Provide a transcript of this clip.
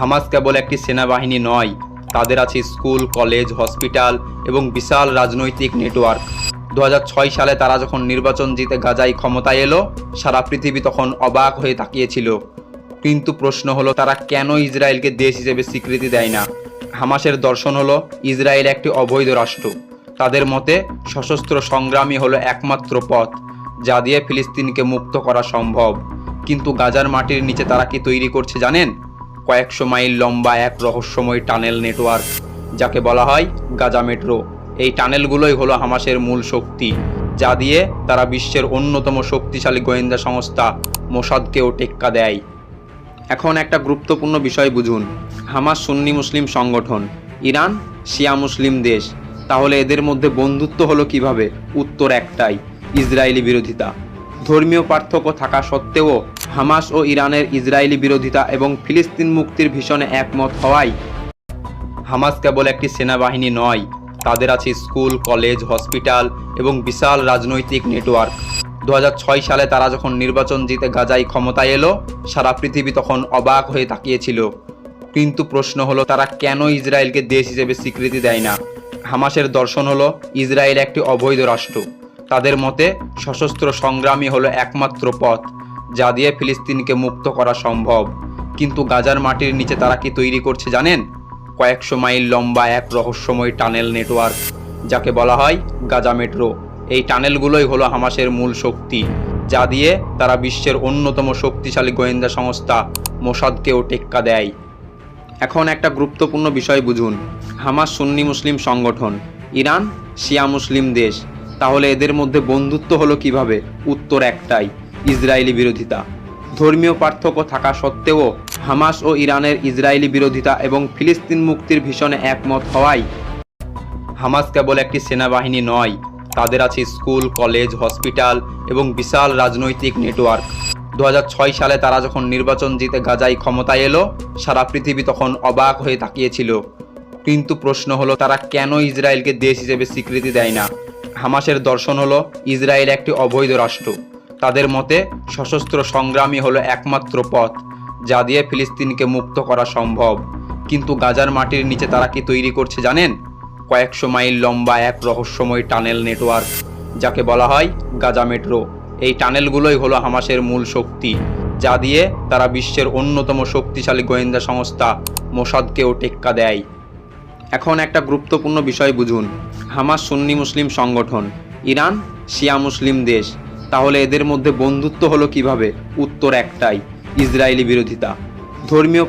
Hamas কেবল একটি সেনাবাহিনী নয়, তাদের আছে স্কুল, কলেজ, হসপিটাল এবং বিশাল রাজনৈতিক নেটওয়ার্ক। 2006 সালে তারা যখন নির্বাচন জিতে গাজায় ক্ষমতায় এলো, সারা পৃথিবী তখন অবাক হয়ে তাকিয়েছিল। কিন্তু প্রশ্ন হলো, তারা কেন ইসরায়েলকে দেশ হিসেবে স্বীকৃতি দেয় না? হামাসের দর্শন হলো, ইসরায়েল একটি অবৈধ রাষ্ট্র। তাদের মতে সশস্ত্র সংগ্রামই হলো একমাত্র পথ, যা দিয়ে ফিলিস্তিনকে মুক্ত করা সম্ভব। কিন্তু গাজার মাটির নিচে তারা কি তৈরি করছে জানেন? কয়েকশো মাইল লম্বা এক রহস্যময় টানেল নেটওয়ার্ক, যাকে বলা হয় গাজা মেট্রো। এই টানেলগুলোই হলো হামাসের মূল শক্তি, যা দিয়ে তারা বিশ্বের অন্যতম শক্তিশালী গোয়েন্দা সংস্থা মোসাদকেও টেক্কা দেয়। এখন একটা গুরুত্বপূর্ণ বিষয় বুঝুন। হামাস সুন্নি মুসলিম সংগঠন, ইরান শিয়া মুসলিম দেশ। তাহলে এদের মধ্যে বন্ধুত্ব হলো কিভাবে? উত্তর একটাই, ইসরায়েলি বিরোধিতা। ধর্মীয় পার্থক্য থাকা সত্ত্বেও হামাস ও ইরানের ইসরায়েলি বিরোধিতা এবং ফিলিস্তিন মুক্তির ভীষণে একমত হওয়ায় হামাস কেবল একটি সেনাবাহিনী নয়, তাদের আছে স্কুল, কলেজ, হসপিটাল এবং বিশাল রাজনৈতিক নেটওয়ার্ক। 2006 সালে তারা যখন নির্বাচন জিতে গাজায় ক্ষমতায় এলো, সারা পৃথিবী তখন অবাক হয়ে তাকিয়েছিল। কিন্তু প্রশ্ন হলো, তারা কেন ইসরায়েলকে দেশ হিসেবে স্বীকৃতি দেয় না? হামাসের দর্শন হলো, ইসরায়েল একটি অবৈধ রাষ্ট্র। তাদের মতে সশস্ত্র সংগ্রামই হলো একমাত্র পথ, যা দিয়ে ফিলিস্তিনকে মুক্ত করা সম্ভব। কিন্তু গাজার মাটির নিচে তারা কি তৈরি করছে জানেন? কয়েকশো মাইল লম্বা এক রহস্যময় টানেল নেটওয়ার্ক, যাকে বলা হয় গাজা মেট্রো। এই টানেলগুলোই হলো হামাসের মূল শক্তি, যা দিয়ে তারা বিশ্বের অন্যতম শক্তিশালী গোয়েন্দা সংস্থা মোসাদকেও টেক্কা দেয়। এখন একটা গুরুত্বপূর্ণ বিষয় বুঝুন। হামাস সুন্নি মুসলিম সংগঠন, ইরান শিয়া মুসলিম দেশ। তাহলে এদের মধ্যে বন্ধুত্ব হলো কিভাবে? উত্তর একটাই, ইসরায়েলি বিরোধিতা। ধর্মীয় পার্থক্য থাকা সত্ত্বেও হামাস ও ইরানের ইসরায়েলি বিরোধিতা এবং ফিলিস্তিন মুক্তির ভীষণে একমত হওয়ায় হামাস কেবল একটি সেনাবাহিনী নয়, তাদের আছে স্কুল, কলেজ, হসপিটাল এবং বিশাল রাজনৈতিক নেটওয়ার্ক। 2006 সালে তারা যখন নির্বাচন জিতে গাজায় ক্ষমতায় এলো, সারা পৃথিবী তখন অবাক হয়ে তাকিয়েছিল। কিন্তু প্রশ্ন হলো, তারা কেন ইসরায়েলকে দেশ হিসেবে স্বীকৃতি দেয় না? হামাসের দর্শন হলো, ইসরায়েল একটি অবৈধ রাষ্ট্র। তাদের মতে সশস্ত্র সংগ্রামই হলো একমাত্র পথ, যা দিয়ে ফিলিস্তিনকে মুক্ত করা সম্ভব। কিন্তু গাজার মাটির নিচে তারা কি তৈরি করছে জানেন? কয়েকশো মাইল লম্বা এক রহস্যময় টানেল নেটওয়ার্ক, যাকে বলা হয় গাজা মেট্রো। এই টানেলগুলোই হলো হামাসের মূল শক্তি, যা দিয়ে তারা বিশ্বের অন্যতম শক্তিশালী গোয়েন্দা সংস্থা মোসাদকেও টেক্কা দেয়। এখন একটা গুরুত্বপূর্ণ বিষয় বুঝুন। হামাস সুন্নি মুসলিম সংগঠন, ইরান শিয়া মুসলিম দেশ। তাহলে এদের মধ্যে বন্ধুত্ব হলো কিভাবে? উত্তর একটাই, ইসরায়েলি বিরোধিতা। ধর্মীয়